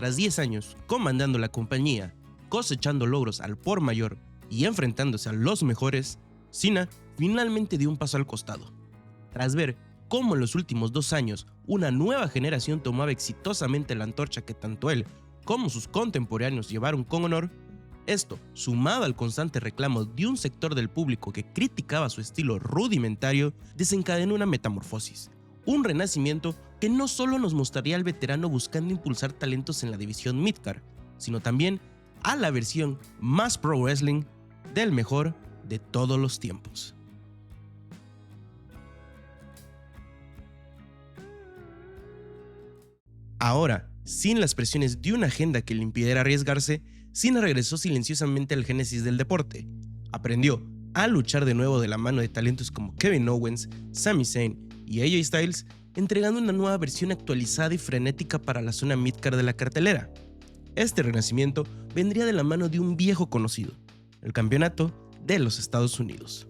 Tras 10 años comandando la compañía, cosechando logros al por mayor y enfrentándose a los mejores, Cena finalmente dio un paso al costado. Tras ver cómo en los últimos 2 años una nueva generación tomaba exitosamente la antorcha que tanto él como sus contemporáneos llevaron con honor, esto, sumado al constante reclamo de un sector del público que criticaba su estilo rudimentario, desencadenó una metamorfosis, un renacimiento que no solo nos mostraría al veterano buscando impulsar talentos en la división midcard, sino también a la versión más pro wrestling del mejor de todos los tiempos. Ahora, sin las presiones de una agenda que le impidiera arriesgarse, Cena regresó silenciosamente al génesis del deporte. Aprendió a luchar de nuevo de la mano de talentos como Kevin Owens, Sami Zayn y AJ Styles, entregando una nueva versión actualizada y frenética para la zona midcard de la cartelera. Este renacimiento vendría de la mano de un viejo conocido, el campeonato de los Estados Unidos.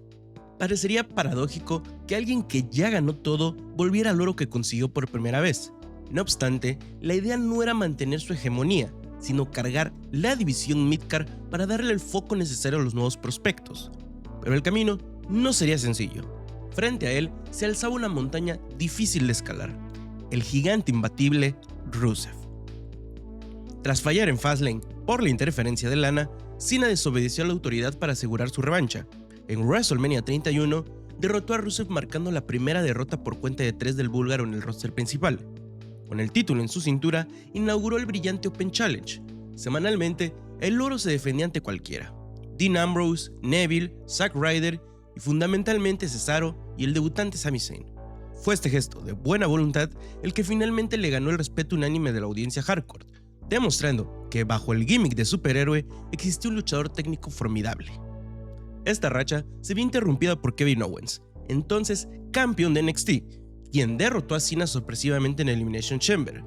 Parecería paradójico que alguien que ya ganó todo volviera al oro que consiguió por primera vez. No obstante, la idea no era mantener su hegemonía, sino cargar la división midcard para darle el foco necesario a los nuevos prospectos. Pero el camino no sería sencillo. Frente a él se alzaba una montaña difícil de escalar, el gigante imbatible Rusev. Tras fallar en Fastlane por la interferencia de Lana, Cena desobedeció a la autoridad para asegurar su revancha. En WrestleMania 31, derrotó a Rusev marcando la primera derrota por cuenta de 3 del búlgaro en el roster principal. Con el título en su cintura, inauguró el brillante Open Challenge. Semanalmente, el oro se defendía ante cualquiera. Dean Ambrose, Neville, Zack Ryder y fundamentalmente Cesaro y el debutante Sami Zayn. Fue este gesto de buena voluntad el que finalmente le ganó el respeto unánime de la audiencia hardcore, demostrando que bajo el gimmick de superhéroe existía un luchador técnico formidable. Esta racha se vio interrumpida por Kevin Owens, entonces campeón de NXT, quien derrotó a Cena sorpresivamente en Elimination Chamber.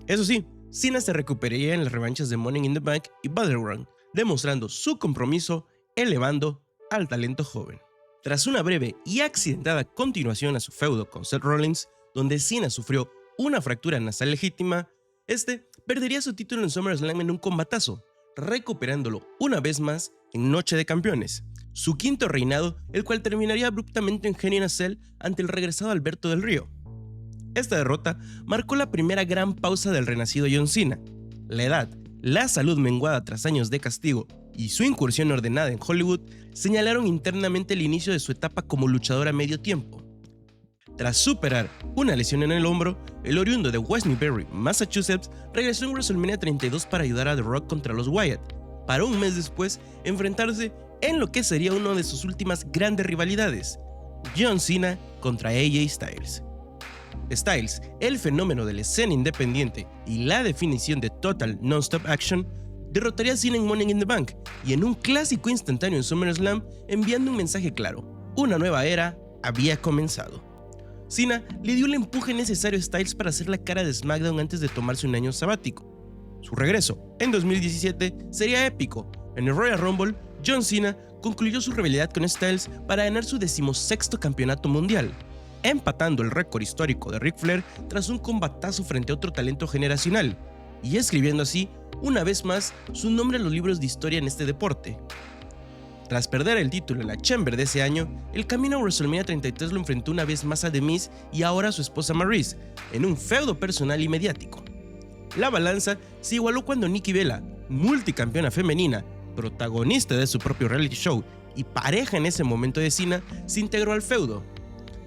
Eso sí, Cena se recuperaría en las revanchas de Money in the Bank y Battleground, demostrando su compromiso elevando al talento joven. Tras una breve y accidentada continuación a su feudo con Seth Rollins, donde Cena sufrió una fractura nasal legítima, este perdería su título en SummerSlam en un combatazo, recuperándolo una vez más en Noche de Campeones, su quinto reinado, el cual terminaría abruptamente en Hell in a Cell ante el regresado Alberto del Río. Esta derrota marcó la primera gran pausa del renacido John Cena. La edad, la salud menguada tras años de castigo y su incursión ordenada en Hollywood señalaron internamente el inicio de su etapa como luchador a medio tiempo. Tras superar una lesión en el hombro, el oriundo de West Newbury, Massachusetts, regresó en WrestleMania 32 para ayudar a The Rock contra los Wyatt, para un mes después enfrentarse en lo que sería una de sus últimas grandes rivalidades, John Cena contra AJ Styles. Styles, el fenómeno de la escena independiente y la definición de Total Non-Stop Action, derrotaría a Cena en Money in the Bank y en un clásico instantáneo en SummerSlam, enviando un mensaje claro: una nueva era había comenzado. Cena le dio el empuje necesario a Styles para hacer la cara de SmackDown antes de tomarse un año sabático. Su regreso en 2017 sería épico. En el Royal Rumble, John Cena concluyó su rivalidad con Styles para ganar su 16º campeonato mundial, empatando el récord histórico de Ric Flair tras un combatazo frente a otro talento generacional, y escribiendo así, una vez más, su nombre en los libros de historia en este deporte. Tras perder el título en la Chamber de ese año, el camino a WrestleMania 33 lo enfrentó una vez más a The Miz y ahora a su esposa Maryse, en un feudo personal y mediático. La balanza se igualó cuando Nikki Bella, multicampeona femenina, protagonista de su propio reality show y pareja en ese momento de Cena, se integró al feudo.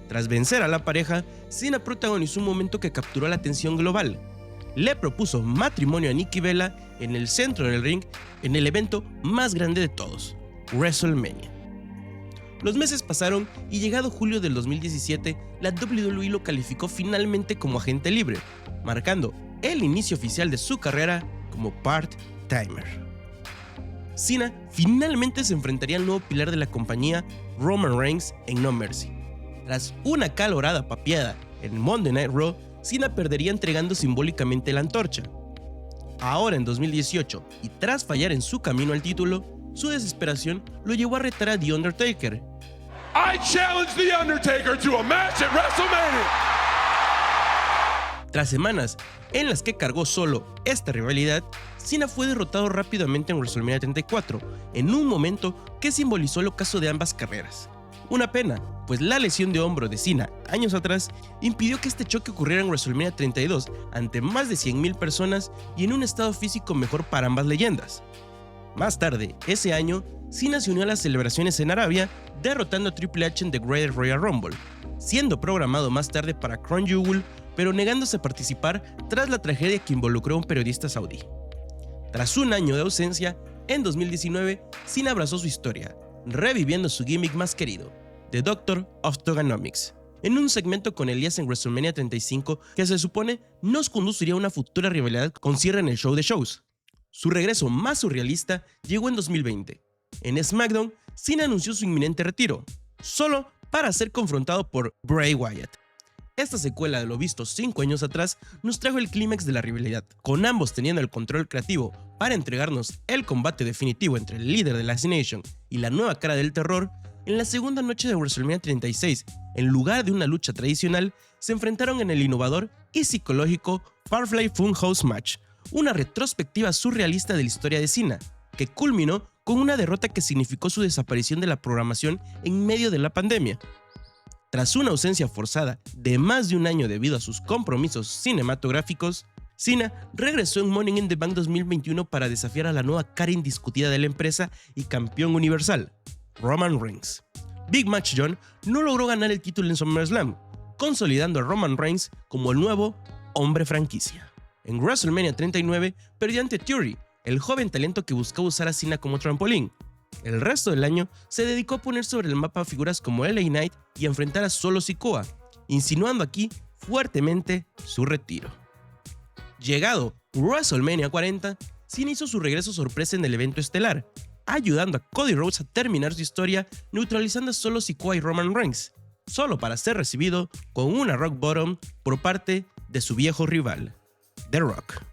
Tras vencer a la pareja, Cena protagonizó un momento que capturó la atención global. Le propuso matrimonio a Nikki Bella en el centro del ring en el evento más grande de todos, WrestleMania. Los meses pasaron y llegado julio del 2017, la WWE lo calificó finalmente como agente libre, marcando el inicio oficial de su carrera como part-timer. Cena finalmente se enfrentaría al nuevo pilar de la compañía, Roman Reigns, en No Mercy. Tras una calorada papeada en Monday Night Raw, Cena perdería entregando simbólicamente la antorcha. Ahora en 2018, y tras fallar en su camino al título, su desesperación lo llevó a retar a The Undertaker. I challenge The Undertaker to a match at WrestleMania. Tras semanas en las que cargó solo esta rivalidad, Cena fue derrotado rápidamente en WrestleMania 34, en un momento que simbolizó el ocaso de ambas carreras. Una pena, pues la lesión de hombro de Cena años atrás impidió que este choque ocurriera en WrestleMania 32 ante más de 100,000 personas y en un estado físico mejor para ambas leyendas. Más tarde, ese año, Cena se unió a las celebraciones en Arabia, derrotando a Triple H en The Great Royal Rumble, siendo programado más tarde para Crown Jewel, pero negándose a participar tras la tragedia que involucró a un periodista saudí. Tras un año de ausencia, en 2019, Cena abrazó su historia, reviviendo su gimmick más querido, The Doctor of Thuganomics, en un segmento con Elias en WrestleMania 35 que se supone nos conduciría a una futura rivalidad con cierre en el show de shows. Su regreso más surrealista llegó en 2020. En SmackDown, Cena anunció su inminente retiro, solo para ser confrontado por Bray Wyatt. Esta secuela de lo visto 5 años atrás nos trajo el clímax de la rivalidad, con ambos teniendo el control creativo para entregarnos el combate definitivo entre el líder de la Nation y la nueva cara del terror. En la segunda noche de WrestleMania 36, en lugar de una lucha tradicional, se enfrentaron en el innovador y psicológico Firefly Funhouse Match, una retrospectiva surrealista de la historia de Cena, que culminó con una derrota que significó su desaparición de la programación en medio de la pandemia. Tras una ausencia forzada de más de un año debido a sus compromisos cinematográficos, Cena regresó en Money in the Bank 2021 para desafiar a la nueva cara indiscutida de la empresa y campeón universal, Roman Reigns. Big Match John no logró ganar el título en SummerSlam, consolidando a Roman Reigns como el nuevo hombre franquicia. En WrestleMania 39 perdió ante Theory, el joven talento que buscaba usar a Cena como trampolín. El resto del año se dedicó a poner sobre el mapa figuras como LA Knight y a enfrentar a Solo Sikoa, insinuando aquí fuertemente su retiro. Llegado WrestleMania 40, Cena hizo su regreso sorpresa en el evento estelar, ayudando a Cody Rhodes a terminar su historia neutralizando a Solo Sikoa y Roman Reigns, solo para ser recibido con una Rock Bottom por parte de su viejo rival, The Rock.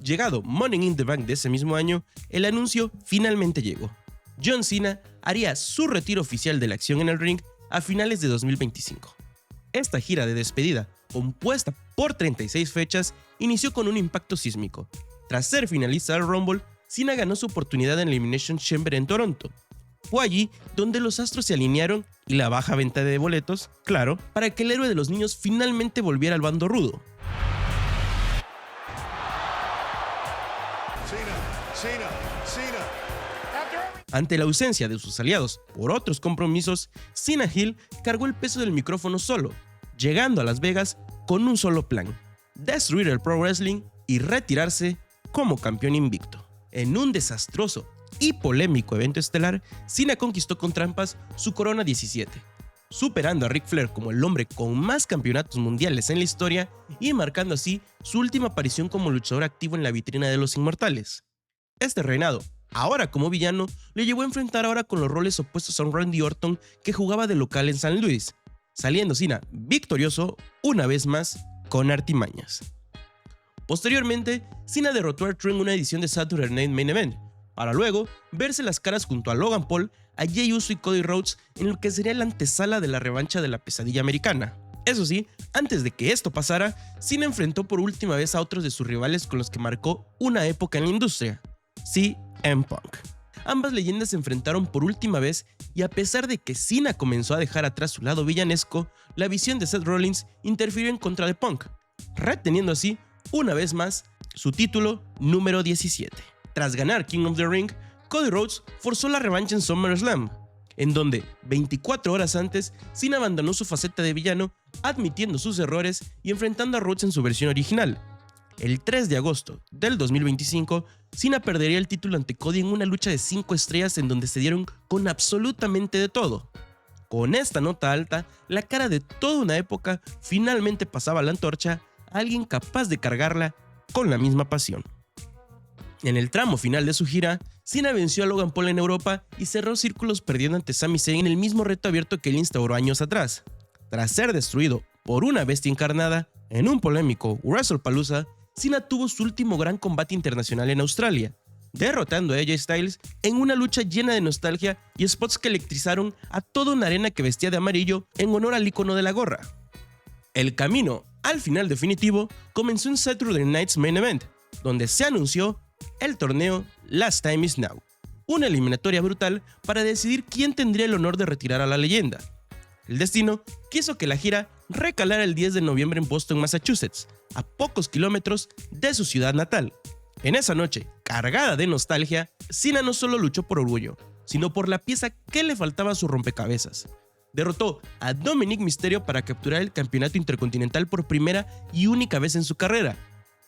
Llegado Money in the Bank de ese mismo año, el anuncio finalmente llegó. John Cena haría su retiro oficial de la acción en el ring a finales de 2025. Esta gira de despedida, compuesta por 36 fechas, inició con un impacto sísmico. Tras ser finalista del Rumble, Cena ganó su oportunidad en Elimination Chamber en Toronto. Fue allí donde los astros se alinearon y la baja venta de boletos, claro, para que el héroe de los niños finalmente volviera al bando rudo. Ante la ausencia de sus aliados por otros compromisos, Cena Hill cargó el peso del micrófono solo, llegando a Las Vegas con un solo plan: destruir el pro wrestling y retirarse como campeón invicto. En un desastroso y polémico evento estelar, Cena conquistó con trampas su corona 17, superando a Ric Flair como el hombre con más campeonatos mundiales en la historia y marcando así su última aparición como luchador activo en la vitrina de los inmortales. Este reinado, ahora como villano, le llevó a enfrentar ahora con los roles opuestos a un Randy Orton que jugaba de local en San Luis, saliendo Cena victorioso una vez más con artimañas. Posteriormente, Cena derrotó a R-Truth en una edición de Saturday Night Main Event, para luego verse las caras junto a Logan Paul, a Jey Uso y Cody Rhodes en lo que sería la antesala de la revancha de la pesadilla americana. Eso sí, antes de que esto pasara, Cena enfrentó por última vez a otros de sus rivales con los que marcó una época en la industria, CM Punk. Ambas leyendas se enfrentaron por última vez y a pesar de que Cena comenzó a dejar atrás su lado villanesco, la visión de Seth Rollins interfirió en contra de Punk, reteniendo así, una vez más, su título número 17. Tras ganar King of the Ring, Cody Rhodes forzó la revancha en SummerSlam, en donde 24 horas antes Cena abandonó su faceta de villano, admitiendo sus errores y enfrentando a Rhodes en su versión original. El 3 de agosto del 2025, Cena perdería el título ante Cody en una lucha de 5 estrellas en donde se dieron con absolutamente de todo. Con esta nota alta, la cara de toda una época finalmente pasaba la antorcha a alguien capaz de cargarla con la misma pasión. En el tramo final de su gira, Cena venció a Logan Paul en Europa y cerró círculos perdiendo ante Sami Zayn en el mismo reto abierto que él instauró años atrás. Tras ser destruido por una bestia encarnada en un polémico WrestlePalooza, Cena tuvo su último gran combate internacional en Australia, derrotando a AJ Styles en una lucha llena de nostalgia y spots que electrizaron a toda una arena que vestía de amarillo en honor al icono de la gorra. El camino Al final definitivo, comenzó en Saturday Night's Main Event, donde se anunció el torneo Last Time Is Now, una eliminatoria brutal para decidir quién tendría el honor de retirar a la leyenda. El destino quiso que la gira recalara el 10 de noviembre en Boston, Massachusetts, a pocos kilómetros de su ciudad natal. En esa noche, cargada de nostalgia, Cena no solo luchó por orgullo, sino por la pieza que le faltaba a su rompecabezas. Derrotó a Dominic Mysterio para capturar el campeonato intercontinental por primera y única vez en su carrera.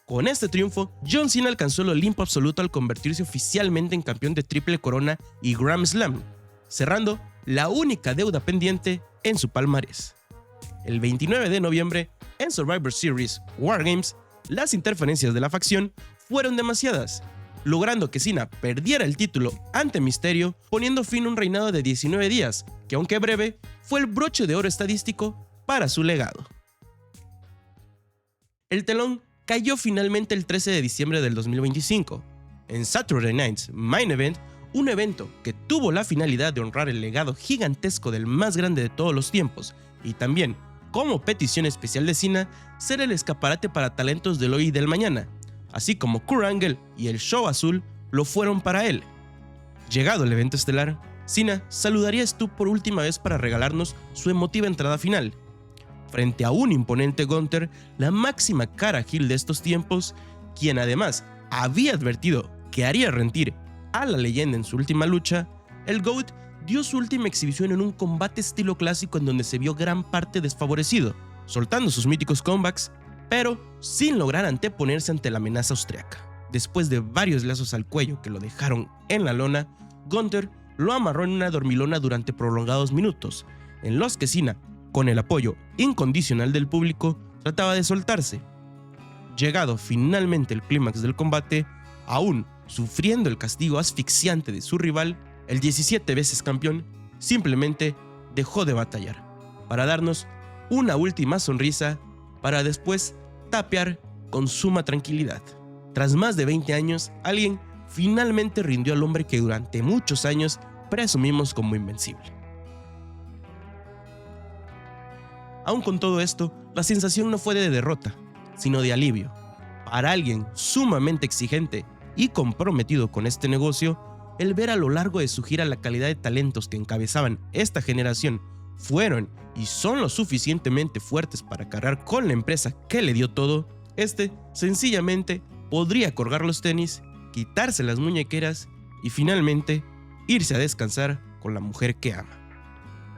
Con este triunfo, John Cena alcanzó el Olimpo absoluto al convertirse oficialmente en campeón de Triple Corona y Grand Slam, cerrando la única deuda pendiente en su palmarés. El 29 de noviembre, en Survivor Series War Games, las interferencias de la facción fueron demasiadas, logrando que Cena perdiera el título ante Mysterio, poniendo fin a un reinado de 19 días, que aunque breve, fue el broche de oro estadístico para su legado. El telón cayó finalmente el 13 de diciembre del 2025. En Saturday Night's Main Event, un evento que tuvo la finalidad de honrar el legado gigantesco del más grande de todos los tiempos, y también, como petición especial de Cena, ser el escaparate para talentos del hoy y del mañana, así como Kurt Angle y el Show Azul lo fueron para él. Llegado el evento estelar, Cena saludaría a Stu por última vez para regalarnos su emotiva entrada final. Frente a un imponente Gunther, la máxima cara heel de estos tiempos, quien además había advertido que haría rendir a la leyenda en su última lucha, el GOAT dio su última exhibición en un combate estilo clásico en donde se vio gran parte desfavorecido, soltando sus míticos comebacks, pero sin lograr anteponerse ante la amenaza austriaca. Después de varios lazos al cuello que lo dejaron en la lona, Gunther lo amarró en una dormilona durante prolongados minutos, en los que Cena, con el apoyo incondicional del público, trataba de soltarse. Llegado finalmente el clímax del combate, aún sufriendo el castigo asfixiante de su rival, el 17 veces campeón simplemente dejó de batallar, para darnos una última sonrisa, para después tapear con suma tranquilidad. Tras más de 20 años, alguien finalmente rindió al hombre que durante muchos años presumimos como invencible. Aún con todo esto, la sensación no fue de derrota, sino de alivio. Para alguien sumamente exigente y comprometido con este negocio, el ver a lo largo de su gira la calidad de talentos que encabezaban esta generación fueron y son lo suficientemente fuertes para cargar con la empresa que le dio todo, sencillamente podría colgar los tenis, quitarse las muñequeras y finalmente irse a descansar con la mujer que ama.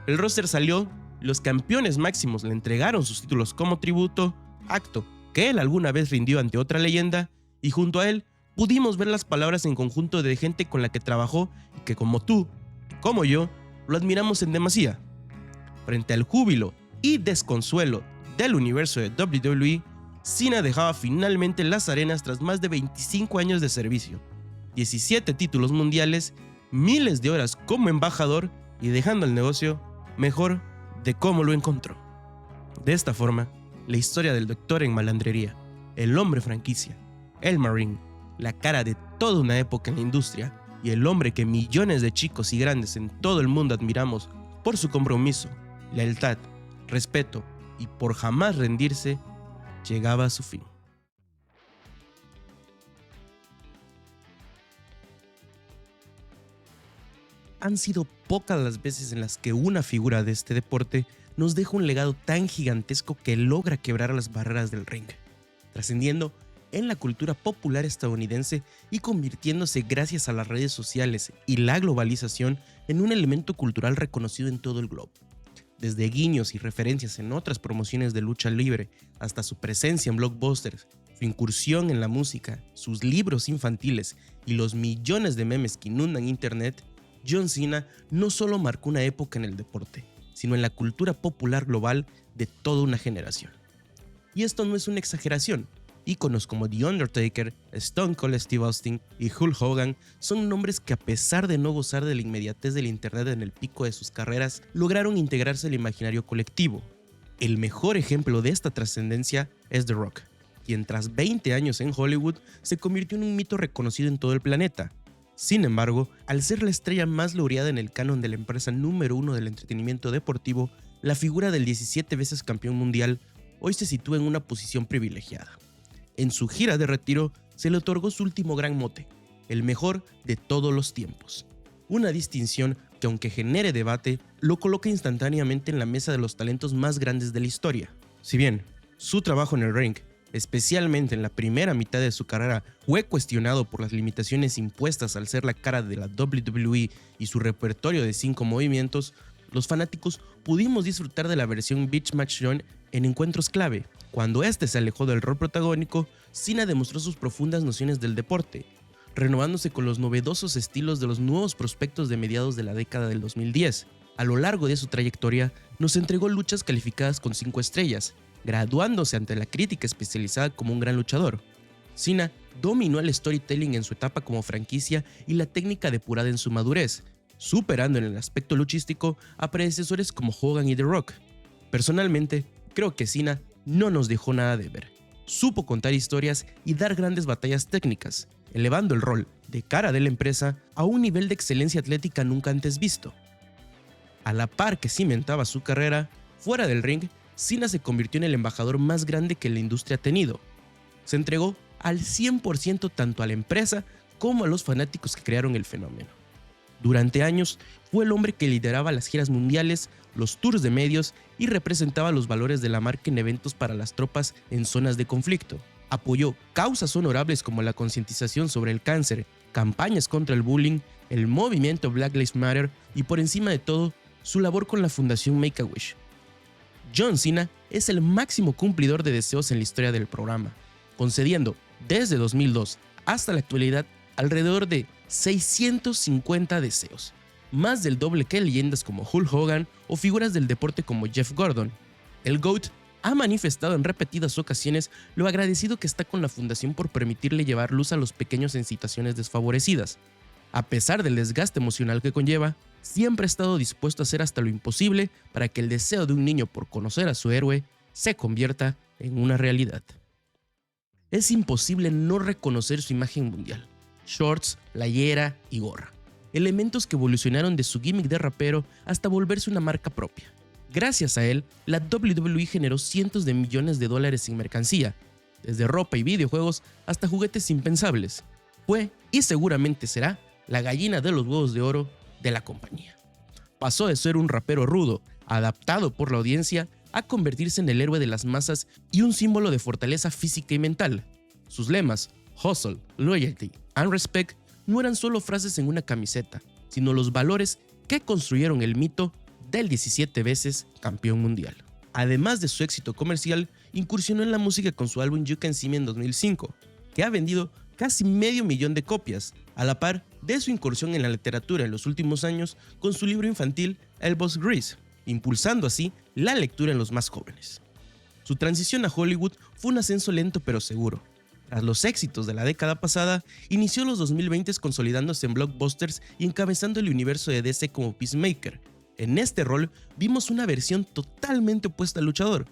El roster salió, los campeones máximos le entregaron sus títulos como tributo, acto que él alguna vez rindió ante otra leyenda, y junto a él pudimos ver las palabras en conjunto de gente con la que trabajó y que como tú, como yo, lo admiramos en demasía. Frente al júbilo y desconsuelo del universo de WWE, Cena dejaba finalmente las arenas tras más de 25 años de servicio, 17 títulos mundiales, miles de horas como embajador y dejando el negocio mejor de cómo lo encontró. De esta forma, la historia del doctor en malandrería, el hombre franquicia, el Marine, la cara de toda una época en la industria y el hombre que millones de chicos y grandes en todo el mundo admiramos por su compromiso, lealtad, respeto y por jamás rendirse, llegaba a su fin. Han sido pocas las veces en las que una figura de este deporte nos deja un legado tan gigantesco que logra quebrar las barreras del ring, trascendiendo en la cultura popular estadounidense y convirtiéndose gracias a las redes sociales y la globalización en un elemento cultural reconocido en todo el globo. Desde guiños y referencias en otras promociones de lucha libre hasta su presencia en blockbusters, su incursión en la música, sus libros infantiles y los millones de memes que inundan internet, John Cena no solo marcó una época en el deporte, sino en la cultura popular global de toda una generación. Y esto no es una exageración. Íconos como The Undertaker, Stone Cold Steve Austin y Hulk Hogan son nombres que, a pesar de no gozar de la inmediatez del internet en el pico de sus carreras, lograron integrarse al imaginario colectivo. El mejor ejemplo de esta trascendencia es The Rock, quien tras 20 años en Hollywood se convirtió en un mito reconocido en todo el planeta. Sin embargo, al ser la estrella más laureada en el canon de la empresa número 1 del entretenimiento deportivo, la figura del 17 veces campeón mundial hoy se sitúa en una posición privilegiada. En su gira de retiro se le otorgó su último gran mote, el mejor de todos los tiempos. Una distinción que, aunque genere debate, lo coloca instantáneamente en la mesa de los talentos más grandes de la historia. Si bien su trabajo en el ring, especialmente en la primera mitad de su carrera, fue cuestionado por las limitaciones impuestas al ser la cara de la WWE y su repertorio de 5 movimientos, los fanáticos pudimos disfrutar de la versión Beach Match John en encuentros clave. Cuando este se alejó del rol protagónico, Cena demostró sus profundas nociones del deporte, renovándose con los novedosos estilos de los nuevos prospectos de mediados de la década del 2010. A lo largo de su trayectoria, nos entregó luchas calificadas con 5 estrellas, graduándose ante la crítica especializada como un gran luchador. Cena dominó el storytelling en su etapa como franquicia y la técnica depurada en su madurez, superando en el aspecto luchístico a predecesores como Hogan y The Rock. Personalmente, creo que Cena no nos dejó nada de ver. Supo contar historias y dar grandes batallas técnicas, elevando el rol de cara de la empresa a un nivel de excelencia atlética nunca antes visto. A la par que cimentaba su carrera, fuera del ring, Cena se convirtió en el embajador más grande que la industria ha tenido. Se entregó al 100% tanto a la empresa como a los fanáticos que crearon el fenómeno. Durante años, fue el hombre que lideraba las giras mundiales, los tours de medios y representaba los valores de la marca en eventos para las tropas en zonas de conflicto. Apoyó causas honorables como la concientización sobre el cáncer, campañas contra el bullying, el movimiento Black Lives Matter y, por encima de todo, su labor con la fundación Make-A-Wish. John Cena es el máximo cumplidor de deseos en la historia del programa, concediendo desde 2002 hasta la actualidad alrededor de 650 deseos, más del doble que leyendas como Hulk Hogan o figuras del deporte como Jeff Gordon. El GOAT ha manifestado en repetidas ocasiones lo agradecido que está con la fundación por permitirle llevar luz a los pequeños en situaciones desfavorecidas. A pesar del desgaste emocional que conlleva, siempre ha estado dispuesto a hacer hasta lo imposible para que el deseo de un niño por conocer a su héroe se convierta en una realidad. Es imposible no reconocer su imagen mundial: shorts, playera y gorra, elementos que evolucionaron de su gimmick de rapero hasta volverse una marca propia. Gracias a él, la WWE generó cientos de millones de dólares en mercancía, desde ropa y videojuegos hasta juguetes impensables. Fue, y seguramente será, la gallina de los huevos de oro de la compañía. Pasó de ser un rapero rudo, adaptado por la audiencia, a convertirse en el héroe de las masas y un símbolo de fortaleza física y mental. Sus lemas, hustle, loyalty and respect, no eran solo frases en una camiseta, sino los valores que construyeron el mito del 17 veces campeón mundial. Además de su éxito comercial, incursionó en la música con su álbum You Can See Me en 2005, que ha vendido casi 500,000 de copias, a la par de su incursión en la literatura en los últimos años con su libro infantil Elbows Grease, impulsando así la lectura en los más jóvenes. Su transición a Hollywood fue un ascenso lento pero seguro. Tras los éxitos de la década pasada, inició los 2020 consolidándose en blockbusters y encabezando el universo de DC como Peacemaker. En este rol vimos una versión totalmente opuesta al luchador,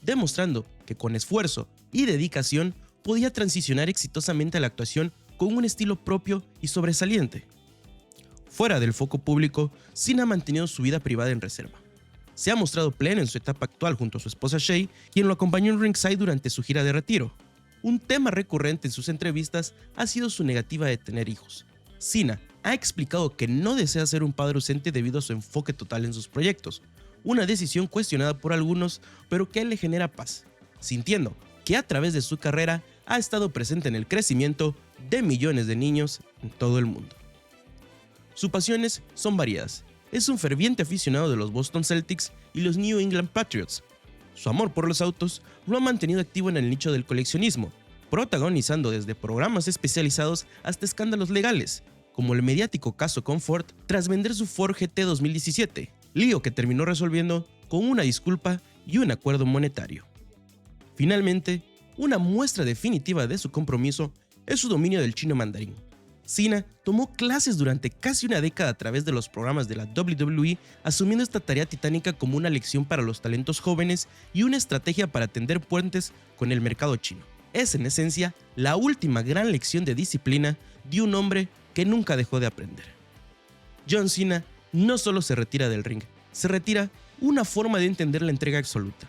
demostrando que con esfuerzo y dedicación podía transicionar exitosamente a la actuación con un estilo propio y sobresaliente. Fuera del foco público, Cena ha mantenido su vida privada en reserva. Se ha mostrado pleno en su etapa actual junto a su esposa Shay, quien lo acompañó en ringside durante su gira de retiro. Un tema recurrente en sus entrevistas ha sido su negativa de tener hijos. Cena ha explicado que no desea ser un padre ausente debido a su enfoque total en sus proyectos, una decisión cuestionada por algunos, pero que a él le genera paz, sintiendo que a través de su carrera ha estado presente en el crecimiento de millones de niños en todo el mundo. Sus pasiones son variadas. Es un ferviente aficionado de los Boston Celtics y los New England Patriots. Su amor por los autos lo ha mantenido activo en el nicho del coleccionismo, protagonizando desde programas especializados hasta escándalos legales, como el mediático caso con Ford tras vender su Ford GT 2017, lío que terminó resolviendo con una disculpa y un acuerdo monetario. Finalmente, una muestra definitiva de su compromiso es su dominio del chino mandarín. Cena tomó clases durante casi una década a través de los programas de la WWE, asumiendo esta tarea titánica como una lección para los talentos jóvenes y una estrategia para tender puentes con el mercado chino. Es en esencia la última gran lección de disciplina de un hombre que nunca dejó de aprender. John Cena no solo se retira del ring, se retira una forma de entender la entrega absoluta.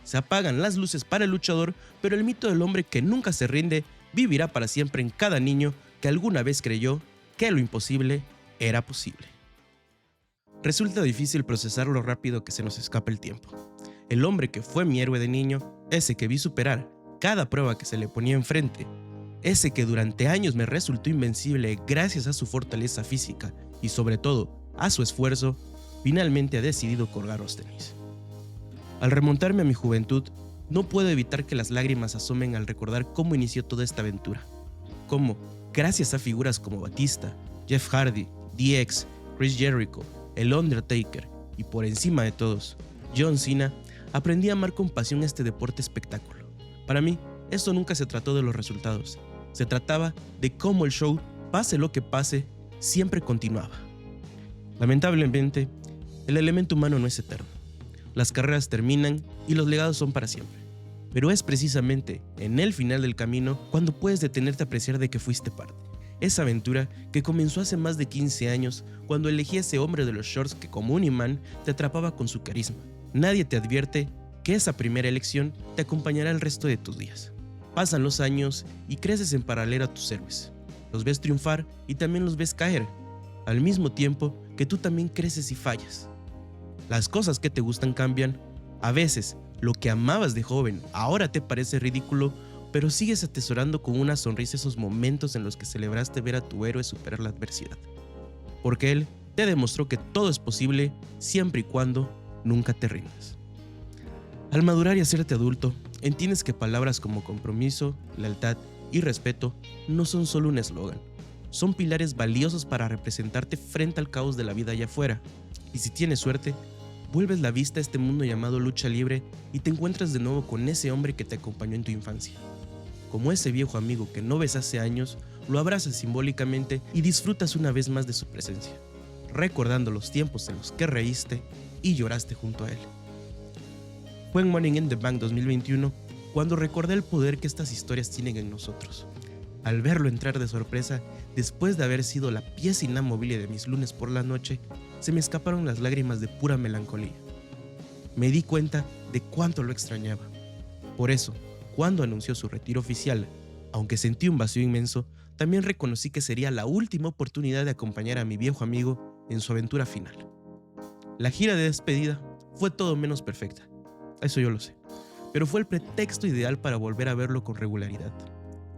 Se apagan las luces para el luchador, pero el mito del hombre que nunca se rinde vivirá para siempre en cada niño que alguna vez creyó que lo imposible era posible. Resulta difícil procesar lo rápido que se nos escapa el tiempo. El hombre que fue mi héroe de niño, ese que vi superar cada prueba que se le ponía enfrente, ese que durante años me resultó invencible gracias a su fortaleza física y sobre todo a su esfuerzo, finalmente ha decidido colgar los tenis. Al remontarme a mi juventud, no puedo evitar que las lágrimas asomen al recordar cómo inició toda esta aventura. Cómo, gracias a figuras como Batista, Jeff Hardy, DX, Chris Jericho, El Undertaker y por encima de todos, John Cena, aprendí a amar con pasión este deporte espectáculo. Para mí, esto nunca se trató de los resultados. Se trataba de cómo el show, pase lo que pase, siempre continuaba. Lamentablemente, el elemento humano no es eterno. Las carreras terminan y los legados son para siempre. Pero es precisamente en el final del camino cuando puedes detenerte a apreciar de que fuiste parte. Esa aventura que comenzó hace más de 15 años cuando elegí a ese hombre de los shorts que como un imán te atrapaba con su carisma. Nadie te advierte que esa primera elección te acompañará el resto de tus días. Pasan los años y creces en paralelo a tus héroes. Los ves triunfar y también los ves caer, al mismo tiempo que tú también creces y fallas. Las cosas que te gustan cambian. A veces, lo que amabas de joven ahora te parece ridículo, pero sigues atesorando con una sonrisa esos momentos en los que celebraste ver a tu héroe superar la adversidad. Porque él te demostró que todo es posible siempre y cuando nunca te rindas. Al madurar y hacerte adulto, entiendes que palabras como compromiso, lealtad y respeto no son solo un eslogan. Son pilares valiosos para representarte frente al caos de la vida allá afuera. Y si tienes suerte, vuelves la vista a este mundo llamado lucha libre y te encuentras de nuevo con ese hombre que te acompañó en tu infancia. Como ese viejo amigo que no ves hace años, lo abrazas simbólicamente y disfrutas una vez más de su presencia, recordando los tiempos en los que reíste y lloraste junto a él. Fue en Money in the Bank 2021 cuando recordé el poder que estas historias tienen en nosotros. Al verlo entrar de sorpresa, después de haber sido la pieza inamovible de mis lunes por la noche, se me escaparon las lágrimas de pura melancolía. Me di cuenta de cuánto lo extrañaba. Por eso, cuando anunció su retiro oficial, aunque sentí un vacío inmenso, también reconocí que sería la última oportunidad de acompañar a mi viejo amigo en su aventura final. La gira de despedida fue todo menos perfecta, eso yo lo sé, pero fue el pretexto ideal para volver a verlo con regularidad.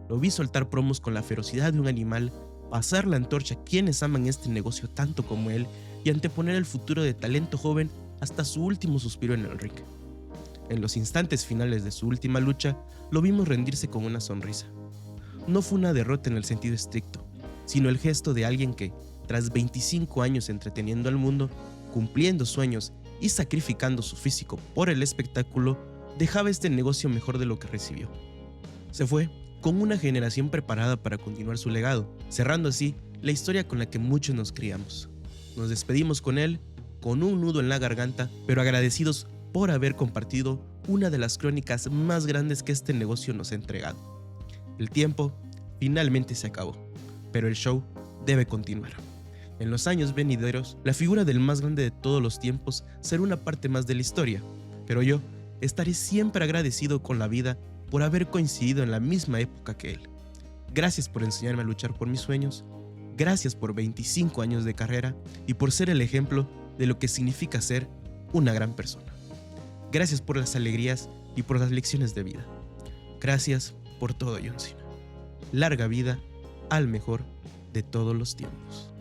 Lo vi soltar promos con la ferocidad de un animal, pasar la antorcha a quienes aman este negocio tanto como él y anteponer el futuro de talento joven hasta su último suspiro en el ring. En los instantes finales de su última lucha, lo vimos rendirse con una sonrisa. No fue una derrota en el sentido estricto, sino el gesto de alguien que, tras 25 años entreteniendo al mundo, cumpliendo sueños y sacrificando su físico por el espectáculo, dejaba este negocio mejor de lo que recibió. Se fue con una generación preparada para continuar su legado, cerrando así la historia con la que muchos nos criamos. Nos despedimos con él, con un nudo en la garganta, pero agradecidos por haber compartido una de las crónicas más grandes que este negocio nos ha entregado. El tiempo finalmente se acabó, pero el show debe continuar. En los años venideros, la figura del más grande de todos los tiempos será una parte más de la historia, pero yo estaré siempre agradecido con la vida por haber coincidido en la misma época que él. Gracias por enseñarme a luchar por mis sueños, gracias por 25 años de carrera y por ser el ejemplo de lo que significa ser una gran persona. Gracias por las alegrías y por las lecciones de vida. Gracias por todo, John Cena. Larga vida al mejor de todos los tiempos.